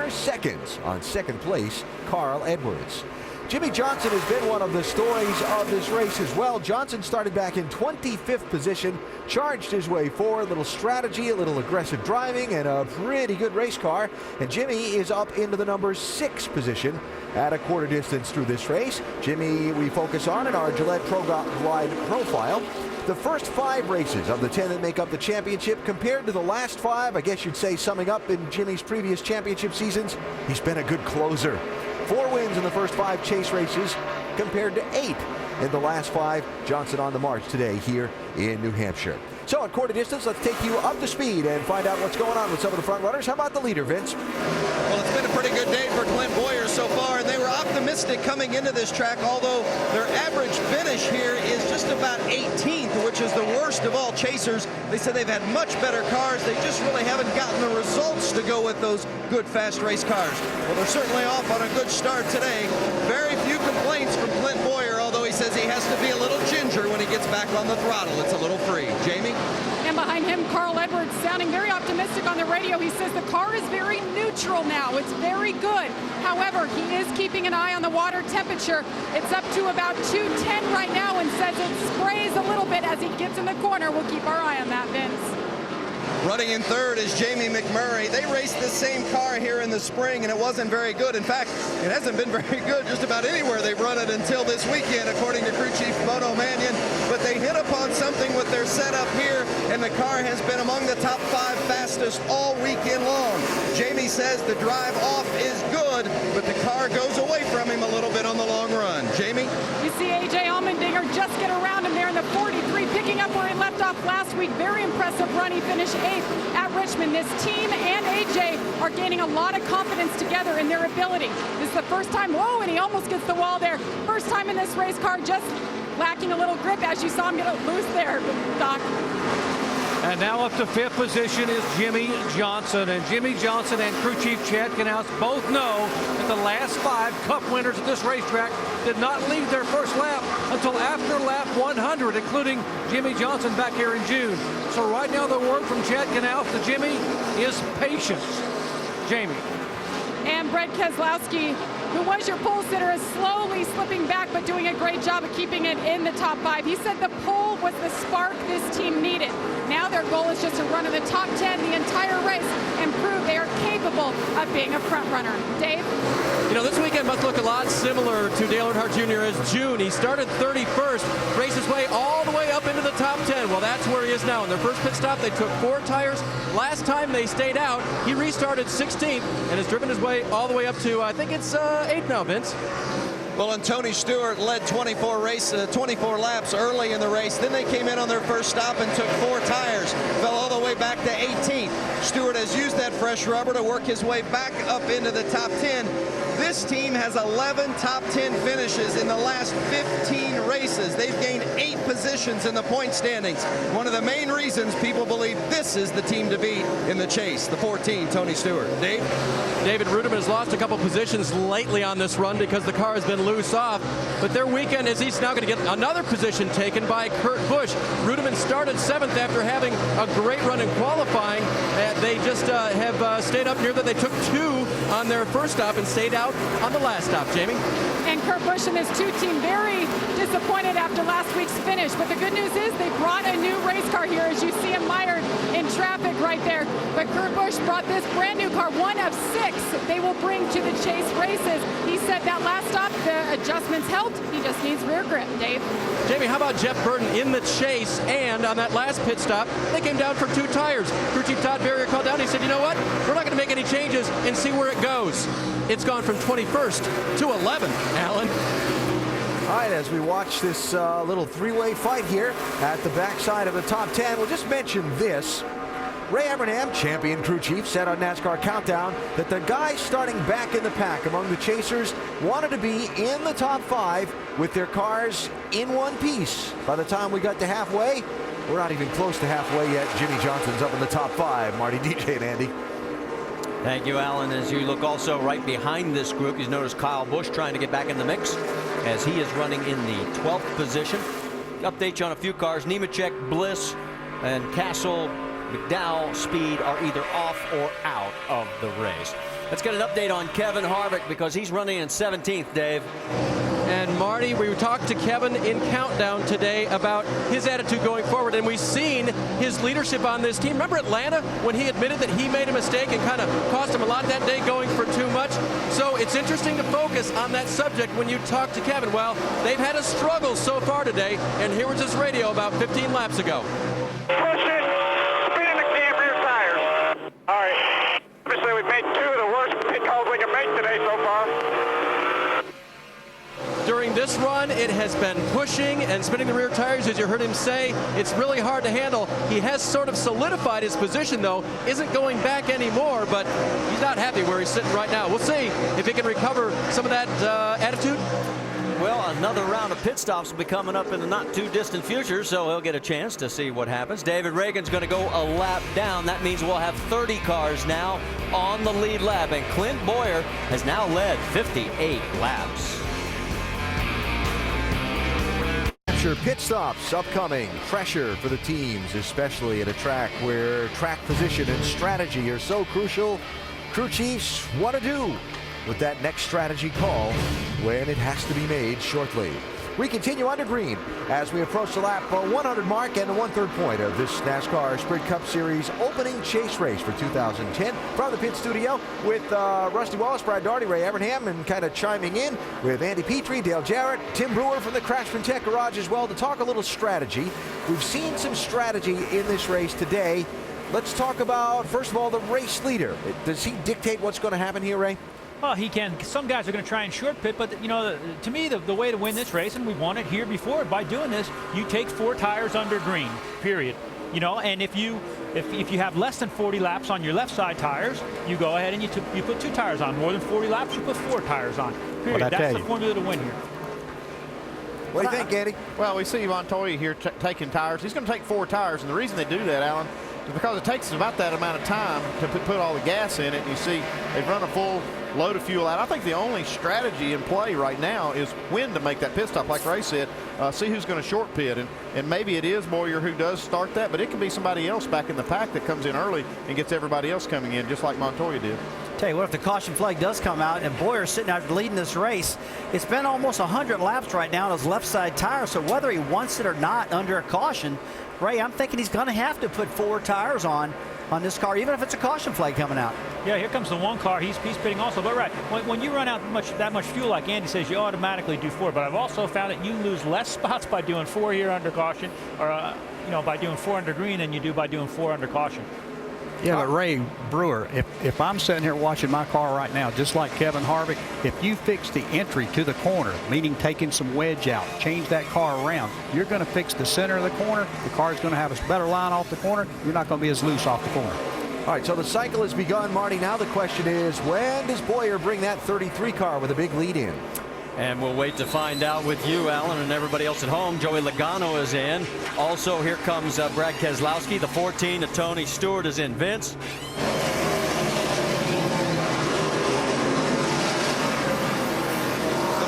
4 seconds on second place, Carl Edwards. Jimmie Johnson has been one of the stories of this race as well. Johnson started back in 25th position, charged his way forward, a little strategy, a little aggressive driving, and a pretty good race car. And Jimmie is up into the number 6 position at a quarter distance through this race. Jimmie we focus on in our Gillette Pro Glide profile. The first 5 races of the 10 that make up the championship compared to the last 5, I guess you'd say summing up in Jimmie's previous championship seasons, he's been a good closer. 4 wins in the first 5 chase races compared to 8 in the last 5. Johnson on the march today here in New Hampshire. So at quarter distance, let's take you up to speed and find out what's going on with some of the front runners. How about the leader, Vince? Well, it's been a pretty good day for Clint Boyer so far, and they were optimistic coming into this track, although their average finish here is just about 18th, which is the worst of all chasers. They said they've had much better cars. They just really haven't gotten the results to go with those good, fast race cars. Well, they're certainly off on a good start today. Very few complaints from Clint Boyer, although he says he has to be a little ginger when he gets back on the throttle. It's a little free. Jamie? And behind him, Carl Edwards sounding very optimistic on the radio. He says the car is very neutral now. It's very good. However, he is keeping an eye on the water temperature. It's up to about 210 right now and says it sprays a little bit as he gets in the corner. We'll keep our eye on that, Vince. Running in third is Jamie McMurray. They raced the same car here in the spring, and it wasn't very good. In fact, it hasn't been very good just about anywhere they've run it until this weekend, according to crew chief Mono Mannion. But they hit upon something with their setup here, and the car has been among the top 5 fastest all weekend long. Jamie says the drive off is good, but the car goes away from him a little bit on the long run. Jamie? You see A.J. Allmendinger just get around him there in the 43, picking up where he left off last week. Very impressive run. He finished 8th at Richmond. This team and A.J. are gaining a lot of confidence together in their ability. This is the first time, whoa, and he almost gets the wall there. First time in this race car, just lacking a little grip as you saw him get it loose there, Doc. And now up to 5th position is Jimmie Johnson. And Jimmie Johnson and crew chief Chad Knaus both know that the last 5 Cup winners at this racetrack did not leave their first lap until after lap 100, including Jimmie Johnson back here in June. So right now the word from Chad Knaus to Jimmie is patience. Jamie. And Brett Keselowski, who was your pole sitter, is slowly slipping back, but doing a great job of keeping it in the top 5. He said the pole was the spark this team needed. Now their goal is just to run in the top 10 the entire race and prove they are capable of being a front runner. Dave? You know, this weekend must look a lot similar to Dale Earnhardt Jr. as June. He started 31st, raced his way all the way up into the top 10. Well, that's where he is now. In their first pit stop, they took 4 tires. Last time they stayed out, he restarted 16th and has driven his way all the way up to, I think it's 8 now, Vince. Well, and Tony Stewart led 24 laps early in the race. Then they came in on their first stop and took 4 tires, fell all the way back to 18th. Stewart has used that fresh rubber to work his way back up into the top 10. This team has 11 top 10 finishes in the last 15 races. They've gained 8 positions in the point standings. One of the main reasons people believe this is the team to beat in the chase, the 14, Tony Stewart. Dave? David Ruderman has lost a couple positions lately on this run because the car has been loose off. But their weekend is he's now going to get another position taken by Kurt Busch. Ruderman started 7th after having a great run in qualifying. They just have stayed up near that. They took 2 on their first stop and stayed out on the last stop. Jamie? And Kurt Busch and his 2 team very disappointed after last week's finish. But the good news is they brought a new race car here, as you see him mired in traffic right there. But Kurt Busch brought this brand new car, 1 of 6 they will bring to the chase races. He said that last stop, the adjustments helped. He just needs rear grip. Dave? Jamie, how about Jeff Burton in the chase? And on that last pit stop, they came down for 2 tires. Crew chief Todd Berrier called down. He said, you know what? We're not going to make any changes and see where it goes. It's gone from 21st to 11th, Alan. All right, as we watch this little 3-way fight here at the backside of the top 10, we'll just mention this. Ray Evernham, champion crew chief, said on NASCAR Countdown that the guys starting back in the pack among the chasers wanted to be in the top 5 with their cars in one piece. By the time we got to halfway, we're not even close to halfway yet. Jimmie Johnson's up in the top 5. Marty, DJ, and Andy. Thank you, Alan. As you look also right behind this group, you notice Kyle Busch trying to get back in the mix as he is running in the 12th position. Update you on a few cars. Nemechek, Bliss, and Castle, McDowell, Speed are either off or out of the race. Let's get an update on Kevin Harvick because he's running in 17th, Dave. And Marty, we talked to Kevin in Countdown today about his attitude going forward, and we've seen his leadership on this team. Remember Atlanta when he admitted that he made a mistake and kind of cost him a lot that day going for too much? So it's interesting to focus on that subject when you talk to Kevin. Well, they've had a struggle so far today, and here was his radio about 15 laps ago. Push it, spin in the cam, rear tires. All right, obviously we've made 2 of the worst pit calls we can make today so far. During this run, it has been pushing and spinning the rear tires, as you heard him say. It's really hard to handle. He has sort of solidified his position, though. Isn't going back anymore, but he's not happy where he's sitting right now. We'll see if he can recover some of that attitude. Well, another round of pit stops will be coming up in the not too distant future, so he'll get a chance to see what happens. David Reagan's going to go a lap down. That means we'll have 30 cars now on the lead lap, and Clint Boyer has now led 58 laps. Hampshire pit stops upcoming. Pressure for the teams, especially at a track where track position and strategy are so crucial. Crew chiefs want to do with that next strategy call when it has to be made shortly. We continue under green as we approach the lap 100 mark and the 1/3 point of this NASCAR Sprint Cup Series opening chase race for 2010. From the pit studio with Rusty Wallace, Brad Daugherty, Ray Evernham, and kind of chiming in with Andy Petrie, Dale Jarrett, Tim Brewer from the Craftsman Tech Garage as well to talk a little strategy. We've seen some strategy in this race today. Let's talk about, first of all, the race leader. Does he dictate what's going to happen here, Ray? Well, he can. Some guys are going to try and short pit, but, you know, to me, the way to win this race, and we've won it here before, by doing this, you take 4 tires under green, period. You know, and if you have less than 40 laps on your left side tires, you go ahead and you put 2 tires on. More than 40 laps, you put 4 tires on, period. That's the formula to win here. What do you think, Andy? Well, we see Montoya here taking tires. He's going to take 4 tires, and the reason they do that, Alan, is because it takes about that amount of time to put all the gas in it. And you see they've run a full load of fuel out. I think the only strategy in play right now is when to make that pit stop, like Ray said. See who's going to short pit, and maybe it is Boyer who does start that, but it can be somebody else back in the pack that comes in early and gets everybody else coming in, just like Montoya did. Tell you what, if the caution flag does come out and Boyer's sitting out leading this race, it's been almost 100 laps right now on his left side tire, so whether he wants it or not under a caution, Ray, I'm thinking he's going to have to put 4 tires on this car, even if it's a caution flag coming out. Yeah, here comes the one car. He's pitting also. But right, when you run out that much fuel, like Andy says, you automatically do 4. But I've also found that you lose less spots by doing 4 here under caution, or you know, by doing 4 under green than you do by doing 4 under caution. Yeah, but Ray Brewer, if I'm sitting here watching my car right now, just like Kevin Harvick, if you fix the entry to the corner, meaning taking some wedge out, change that car around, you're going to fix the center of the corner. The car's going to have a better line off the corner. You're not going to be as loose off the corner. All right, so the cycle has begun, Marty. Now the question is, when does Boyer bring that 33 car with a big lead in? And we'll wait to find out with you, Alan, and everybody else at home. Joey Logano is in. Also, here comes Brad Keselowski. The 14 to Tony Stewart is in. Vince. The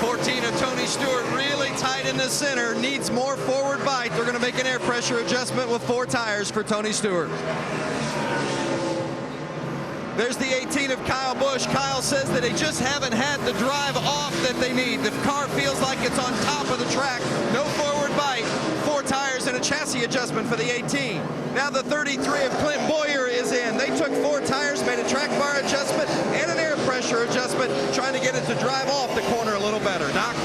14 of Tony Stewart really tight in the center. Needs more forward bite. They're going to make an air pressure adjustment with 4 tires for Tony Stewart. There's the 18 of Kyle Busch. Kyle says that they just haven't had the drive off that they need. The car feels like it's on top of the track. No forward bite. 4 tires and a chassis adjustment for the 18. Now the 33 of Clint Boyer is in. They took 4 tires, made a track bar adjustment and an air pressure adjustment, trying to get it to drive off the corner a little better. Doc?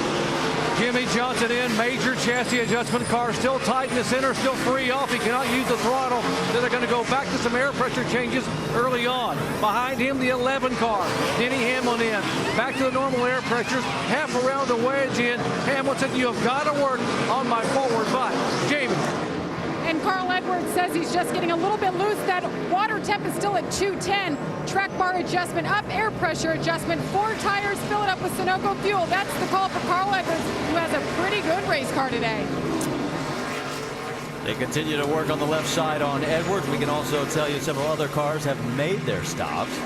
Jimmie Johnson in, major chassis adjustment. Car still tight in the center, still free off. He cannot use the throttle. Then they're going to go back to some air pressure changes early on. Behind him, the 11 car. Denny Hamlin in. Back to the normal air pressures. Half around the wedge in. Hamilton, you have got to work on my forward bite. Jamie. And Carl Edwards says he's just getting a little bit loose. That water temp is still at 210. Track bar adjustment up, air pressure adjustment. 4 tires, fill it up with Sunoco fuel. That's the call for Carl Edwards, who has a pretty good race car today. They continue to work on the left side on Edwards. We can also tell you several other cars have made their stops.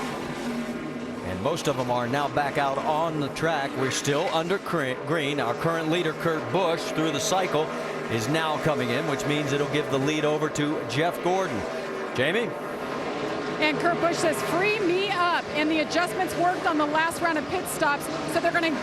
And most of them are now back out on the track. We're still under green. Our current leader, Kurt Busch, through the cycle, is now coming in, which means it'll give the lead over to Jeff Gordon. Jamie? And Kurt Busch says, free me up. And the adjustments worked on the last round of pit stops, so they're going to